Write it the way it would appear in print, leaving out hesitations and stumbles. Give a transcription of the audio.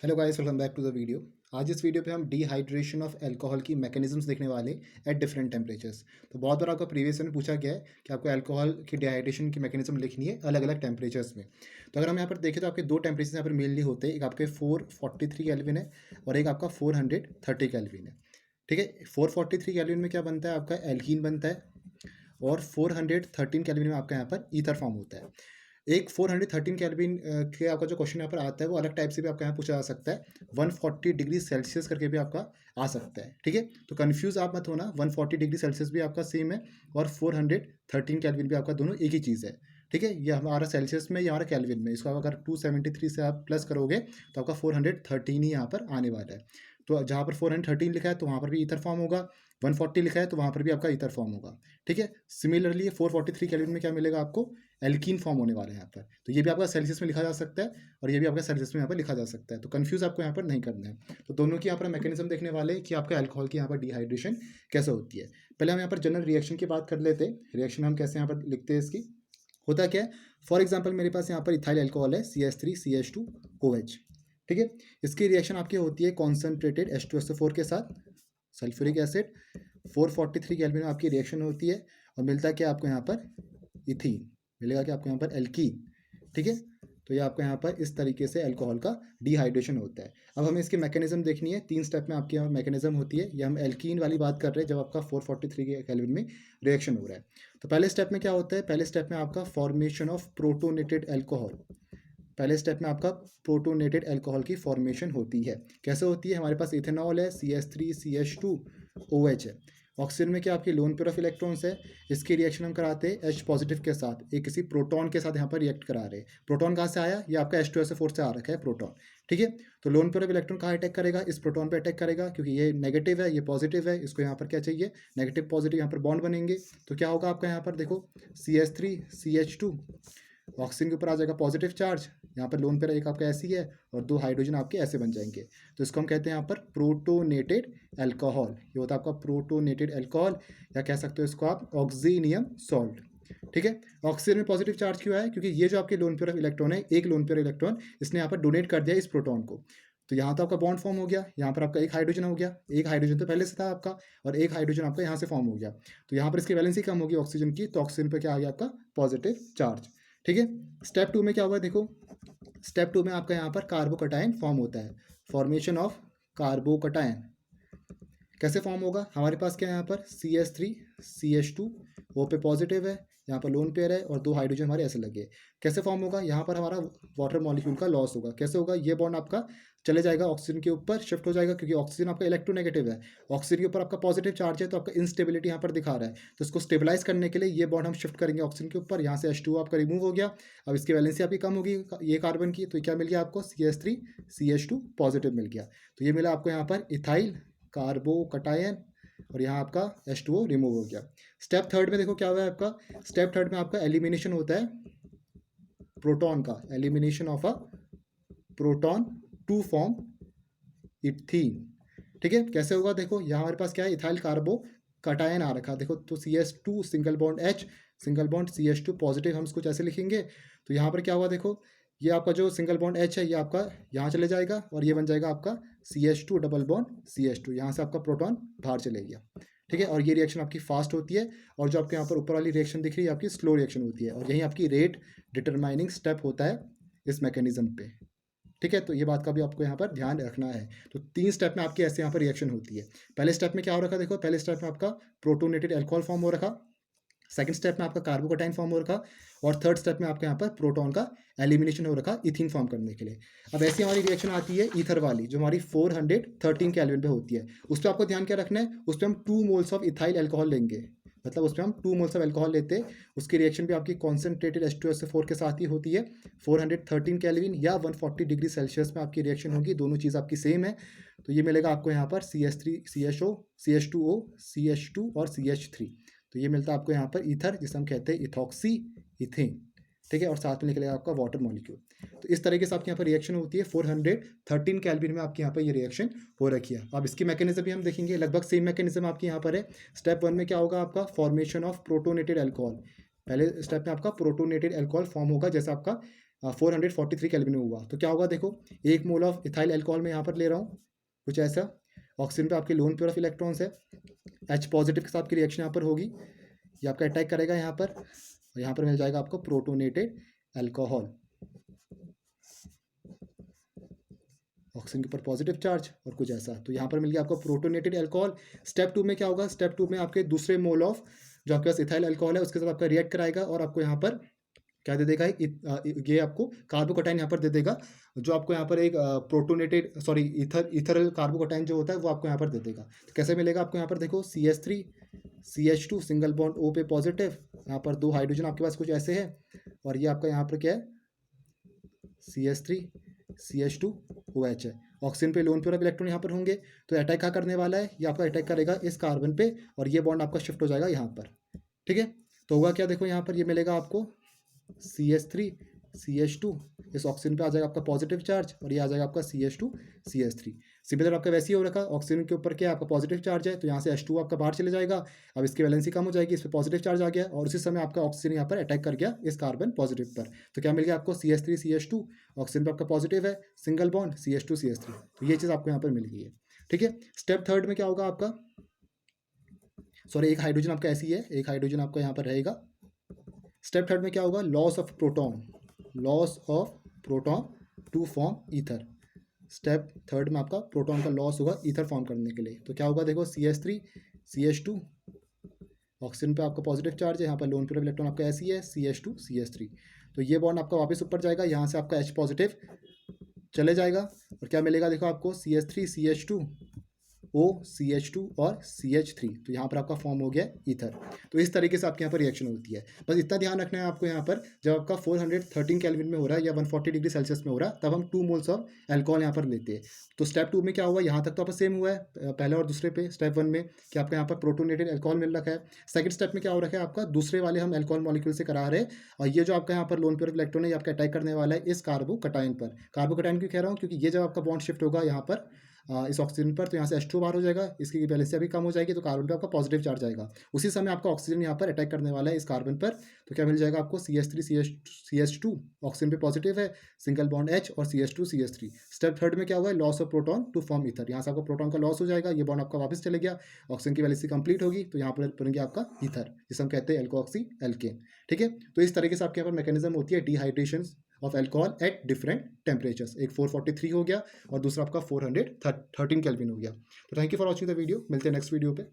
Hello guys, welcome back to the video. आज इस video पे हम डिहाइड्रेशन ऑफ अल्कोहल की मैकेनिज्म्स देखने वाले एट डिफरेंट टेम्परेचर्स। तो बहुत बार आपका प्रीवियस में पूछा गया है कि आपको अल्कोहल की डिहाइड्रेशन की मैकेनिज्म लिखनी है अलग अलग टेम्परेचर्स में। तो अगर हम यहाँ पर देखें तो आपके दो टेम्परेचर यहाँ पर मेनली होते हैं, एक आपके 443 केल्विन है और एक आपका 430 केल्विन है। ठीक है, 443 केल्विन में क्या बनता है, आपका एल्कीन बनता है और 413 केल्विन में आपका यहाँ पर ईथर फॉर्म होता है। एक 413 केल्विन के आपका जो क्वेश्चन यहाँ पर आता है वो अलग टाइप से भी आपका यहाँ पूछा जा सकता है। 140 डिग्री सेल्सियस करके भी आपका आ सकता है। ठीक है, तो कंफ्यूज आप मत होना, 140 डिग्री सेल्सियस भी आपका सेम है और 413 केल्विन भी आपका दोनों एक ही चीज़ है। ठीक है, ये हमारा सेल्सियस में, ये हमारा केल्विन में। इसको अगर 273 से आप प्लस करोगे तो आपका 413 ही यहाँ पर आने वाला है। तो जहाँ पर 413 लिखा है तो वहाँ पर भी ईथर फॉर्म होगा, 140 लिखा है तो वहाँ पर भी आपका ईथर फॉर्म होगा। ठीक है, सिमिलरली 443 केल्विन में क्या मिलेगा आपको, एल्कीन फॉर्म होने वाला है यहाँ पर। तो ये भी आपका सेल्सियस में लिखा जा सकता है और ये भी आपका सेल्सियस में यहाँ पर लिखा जा सकता है। तो कंफ्यूज आपको यहाँ पर नहीं करना है। तो दोनों की यहाँ पर मैकेनिज्म देखने वाले हैं कि आपका अल्कोहल की यहाँ पर डिहाइड्रेशन कैसे होती है। पहले हम यहाँ पर जनरल रिएक्शन की बात कर लेते हैं। रिएक्शन हम कैसे यहाँ पर लिखते हैं, इसकी होता क्या है। फॉर एग्जाम्पल मेरे पास यहाँ पर इथाइल अल्कोहल है, CH3CH2OH। ठीक है, इसकी रिएक्शन आपकी होती है कॉन्सेंट्रेटेड H2SO4 के साथ सल्फ्यूरिक एसिड। 443 केल्विन में आपकी रिएक्शन होती है और मिलता है क्या आपको यहाँ पर, इथीन मिलेगा कि आपको यहाँ पर एल्कीन। ठीक है, तो ये आपको यहाँ पर इस तरीके से अल्कोहल का डिहाइड्रेशन होता है। अब हमें इसकी मैकेनिज्म देखनी है। 3 स्टेप में आपकी यहाँ मैकेनिज्म होती है। ये हम एल्कीन वाली बात कर रहे हैं जब आपका 443 के केल्विन में रिएक्शन हो रहा है। तो पहले स्टेप में क्या होता है, पहले स्टेप में आपका फॉर्मेशन ऑफ प्रोटोनेटेड अल्कोहल। पहले स्टेप में आपका प्रोटोनेटेड अल्कोहल की फॉर्मेशन होती है। कैसे होती है, हमारे पास इथेनॉल है, CH3CH2OH है। ऑक्सीजन में क्या आपकी लोन पेयर ऑफ इलेक्ट्रॉन्स है। इसकी रिएक्शन हम कराते हैं H पॉजिटिव के साथ, एक किसी प्रोटॉन के साथ यहाँ पर रिएक्ट करा रहे हैं। प्रोटॉन कहाँ से आया, ये आपका H2SO4 से आ रखा है प्रोटॉन। ठीक है, तो लोन पेयर ऑफ इलेक्ट्रॉन कहाँ अटैक करेगा, इस प्रोटॉन पे अटैक करेगा, क्योंकि ये नेगेटिव है ये पॉजिटिव है। इसको यहाँ पर क्या चाहिए, नेगेटिव पॉजिटिव यहाँ पर बॉन्ड बनेंगे। तो क्या होगा आपका यहाँ पर देखो, CH3CH2 ऑक्सीजन के ऊपर आ जाएगा पॉजिटिव चार्ज, यहाँ पर लोन पेयर एक आपका ऐसी है और 2 हाइड्रोजन आपके ऐसे बन जाएंगे। तो इसको हम कहते हैं यहाँ पर प्रोटोनेटेड अल्कोहल। ये होता है आपका प्रोटोनेटेड अल्कोहल, या कह सकते हो इसको आप ऑक्सीनियम सॉल्ट। ठीक है, ऑक्सीजन में पॉजिटिव चार्ज क्यों है, क्योंकि ये जो आपके लोन पेयर ऑफ इलेक्ट्रॉन है, एक लोन पेयर इलेक्ट्रॉन इसने यहाँ पर डोनेट कर दिया इस प्रोटॉन को। तो यहाँ तो आपका बॉन्ड फॉर्म हो गया, यहाँ पर आपका एक हाइड्रोजन हो गया, एक हाइड्रोजन तो पहले से था आपका और एक हाइड्रोजन आपका यहाँ से फॉर्म हो गया। तो यहाँ पर इसकी वैलेंसी कम होगी ऑक्सीजन की, तो ऑक्सीजन पर क्या आ गया आपका पॉजिटिव चार्ज। ठीक है, स्टेप 2 में क्या हुआ देखो, स्टेप 2 में आपका यहाँ पर कार्बोकटायन फॉर्म होता है। फॉर्मेशन ऑफ कार्बोकटायन कैसे फॉर्म होगा, हमारे पास क्या है यहाँ पर CH3CH2 वो पे पॉजिटिव है, यहाँ पर लोन पेयर है और 2 हाइड्रोजन हमारे ऐसे लगे। कैसे फॉर्म होगा, यहाँ पर हमारा वाटर मॉलिक्यूल का लॉस होगा। कैसे होगा, ये बॉन्ड आपका चले जाएगा ऑक्सीजन के ऊपर, शिफ्ट हो जाएगा, क्योंकि ऑक्सीजन आपका इलेक्ट्रोनेगेटिव है। ऑक्सीजन के ऊपर आपका पॉजिटिव चार्ज है तो आपका इंस्टेबिलिटी यहाँ पर दिखा रहा है। तो इसको स्टेबलाइज करने के लिए ये बॉन्ड हम शिफ्ट करेंगे ऑक्सीजन के ऊपर। यहाँ से H2 आपका रिमूव हो गया, अब इसकी वैलेंसी आपकी कम होगी ये कार्बन की, तो क्या मिल गया आपको, CH3CH2 पॉजिटिव मिल गया। तो ये मिला आपको यहाँ पर इथाइल कार्बोकटायन और यहाँ आपका H2O रिमूव हो गया। स्टेप 3 में देखो क्या हुआ है आपका, स्टेप 3 में आपका एलिमिनेशन होता है प्रोटॉन का, elimination of a proton to form ethene. ठीक है, कैसे होगा देखो, यहाँ हमारे पास क्या है, इथाइल कार्बो कटायन आ रखा देखो, तो CH2 single bond H, single bond CH2 positive, हम इसको ऐसे लिखेंगे। तो यहाँ पर क्या हुआ देखो, ये आपका जो सिंगल बॉन्ड H है ये आपका यहाँ चले जाएगा और ये बन जाएगा आपका CH2 डबल बॉन्ड CH2, यहाँ से आपका प्रोटॉन बाहर चले गया। ठीक है, और ये रिएक्शन आपकी फास्ट होती है और जो आपके यहाँ पर ऊपर वाली रिएक्शन दिख रही है आपकी स्लो रिएक्शन होती है, और यही आपकी रेट डिटरमाइनिंग स्टेप होता है इस मैकेनिज्म पे। ठीक है, तो ये बात का भी आपको यहाँ पर ध्यान रखना है। तो 3 स्टेप में आपकी ऐसे यहाँ पर रिएक्शन होती है। पहले स्टेप में क्या हो रखा देखो, पहले स्टेप में आपका प्रोटोनेटेड अल्कोहल फॉर्म हो रखा, सेकंड स्टेप में आपका कार्बोकटाइन फॉर्म हो रखा और थर्ड स्टेप में आपके यहाँ पर प्रोटॉन का एलिमिनेशन हो रखा इथीन फॉर्म करने के लिए। अब ऐसी हमारी रिएक्शन आती है ईथर वाली, जो हमारी 413 केल्विन पे होती है। उस पर आपको ध्यान क्या रखना है, उस पर हम 2 मोल्स ऑफ इथाइल अल्कोहल लेंगे, मतलब उस पर हम 2 मोल्स ऑफ अल्कोहल लेते हैं। उसकी रिएक्शन भी आपकी कॉन्सेंट्रेटेड H2SO4 के साथ ही होती है। 413 केल्विन या 140 डिग्री सेल्सियस में आपकी रिएक्शन होगी, दोनों चीज़ आपकी सेम है। तो ये मिलेगा आपको यहाँ पर CH3CHO, CH2O, CH2 और CH3। तो ये मिलता है आपको यहाँ पर ईथर, जिसे हम कहते हैं इथॉक्सी इथेन। ठीक है, और साथ में निकलेगा आपका वाटर मॉलिक्यूल। तो इस तरीके से आपके यहाँ पर रिएक्शन होती है। 413 केल्विन में आपके यहाँ पर ये रिएक्शन हो रखी है। अब इसकी मैकेनिज्म भी हम देखेंगे, लगभग सेम मैकेनिज्म आपके यहाँ पर है। स्टेप 1 में क्या होगा आपका, फॉर्मेशन ऑफ प्रोटोनेटेड अल्कोहल। पहले स्टेप में आपका प्रोटोनेटेड अल्कोहल फॉर्म होगा, जैसा आपका 443 केल्विन में हुआ। तो क्या होगा देखो, 1 मोल ऑफ इथाइल अल्कोहल में यहाँ पर ले रहा हूँ, कुछ ऐसा। ऑक्सीजन पे आपके लोन पेयर ऑफ इलेक्ट्रॉन्स है, H पॉजिटिव के साथ की रिएक्शन यहाँ पर होगी, ये आपका अटैक करेगा यहाँ पर, और यहाँ पर मिल जाएगा आपको प्रोटोनेटेड अल्कोहल, ऑक्सीजन के ऊपर पॉजिटिव चार्ज और कुछ ऐसा। तो यहाँ पर मिल गया आपको प्रोटोनेटेड अल्कोहल। स्टेप 2 में क्या होगा, स्टेप 2 में आपके दूसरे मोल ऑफ जो आपके पास इथाइल अल्कोहल है उसके साथ आपका रिएक्ट कराएगा और आपको यहाँ पर क्या दे देगा, ये आपको कार्बोकटाइन यहाँ पर दे देगा, जो आपको यहाँ पर एक प्रोटोनेटेड सॉरी इथरल कार्बोकटाइन जो होता है वो आपको यहाँ पर दे देगा। तो कैसे मिलेगा आपको, यहाँ पर देखो CH3 CH2 single bond O पे पॉजिटिव, यहाँ पर 2 हाइड्रोजन आपके पास कुछ ऐसे है, और ये आपका यहाँ पर क्या है CH3 CH2 OH है। ऑक्सीजन पे लोन पेयर ऑफ इलेक्ट्रॉन यहाँ पर होंगे, तो अटैक क्या करने वाला है, ये आपका अटैक करेगा इस कार्बन पे, और ये बॉन्ड आपका शिफ्ट हो जाएगा यहाँ पर। ठीक है, तो होगा क्या देखो, यहाँ पर ये मिलेगा आपको CH3 CH2, इस ऑक्सीजन पे आ जाएगा आपका पॉजिटिव चार्ज, और ये आ जाएगा आपका CH2 CH3। सिमिलर आपका वैसे ही हो रखा, ऑक्सीजन के ऊपर क्या आपका पॉजिटिव चार्ज है, तो यहाँ से H2 आपका बाहर चले जाएगा, अब इसकी वैलेंसी कम हो जाएगी, इस पर पॉजिटिव चार्ज आ गया, और उसी समय आपका ऑक्सीजन यहाँ पर अटैक कर गया इस कार्बन पॉजिटिव पर। तो क्या मिल गया आपको, CH3 CH2, ऑक्सीजन पर आपका पॉजिटिव है, सिंगल बॉन्ड CH2 CH3, तो ये चीज़ आपको यहाँ पर मिल गई है। ठीक है, स्टेप थर्ड में क्या होगा आपका, सॉरी एक हाइड्रोजन आपका ऐसी है, एक हाइड्रोजन आपका यहाँ पर रहेगा। स्टेप थर्ड में क्या होगा, loss of proton to form ether. Step third में आपका प्रोटॉन का लॉस होगा ईथर फॉर्म करने के लिए। तो क्या होगा देखो, CH3 CH2, ऑक्सीजन पे आपका पॉजिटिव चार्ज है, यहाँ पर लोन पेयर ऑफ इलेक्ट्रॉन आपका ऐसी है CH2 CH3, तो ये बॉन्ड आपका वापस ऊपर जाएगा, यहाँ से आपका H पॉजिटिव चले जाएगा, और क्या मिलेगा देखो आपको, CH3 CH2 O CH2 और CH3, तो यहाँ पर आपका फॉर्म हो गया ईथर। तो इस तरीके से आपके यहाँ पर रिएक्शन होती है। बस इतना ध्यान रखना है आपको, यहाँ पर जब आपका 413 केल्विन में हो रहा है या 140 डिग्री सेल्सियस में हो रहा है, तब हम 2 मोल्स ऑफ अल्कोहल यहाँ पर लेते हैं। तो स्टेप 2 में क्या हुआ, यहाँ तक तो आपका सेम हुआ है पहले और दूसरे पे, स्टेप 1 में कि आपका यहाँ पर प्रोटोनेटेड अल्कोहल मिल रखा है। सेकंड स्टेप में क्या हो रखा है, आपका दूसरे वाले हम अल्कोहल मॉलिक्यूल से करा रहे हैं, और ये जो आपका यहाँ पर लोन पेयर ऑफ इलेक्ट्रॉन है, ये आपका अटैक करने वाला है इस कार्बोकटाइन पर। कार्बोकटाइन क्यों कह रहा हूँ, क्योंकि ये जब आपका बॉन्ड शिफ्ट होगा यहाँ पर इस ऑक्सीजन पर, तो यहाँ से H2 बाहर हो जाएगा, इसकी वैलेंसी भी कम हो जाएगी, तो कार्बन पे आपका पॉजिटिव चार्ज आएगा। उसी समय आपका ऑक्सीजन यहाँ पर अटैक करने वाला है इस कार्बन पर, तो क्या मिल जाएगा आपको, CH3 CH2, ऑक्सीजन पे पॉजिटिव है, सिंगल बॉन्ड H और CH2 CH3। स्टेप थर्ड में क्या हुआ है, loss of proton to form ether, यहाँ से आपको प्रोटॉन का लॉस हो जाएगा, ये बॉन्ड आपका वापस चले गया, ऑक्सीजन की वैलेंसी कंप्लीट होगी, तो यहाँ पर बनेंगे आपका ईथर, जिसे हम कहते हैं एल्कोऑक्सी एल्केन। ठीक है, तो इस तरीके से आपके यहाँ पर मैकेनिज्म होती है dehydration of alcohol at different temperatures. एक 443 हो गया और दूसरा आपका 413 केल्विन हो गया। तो thank you for watching the video, मिलते हैं नेक्स्ट वीडियो पे।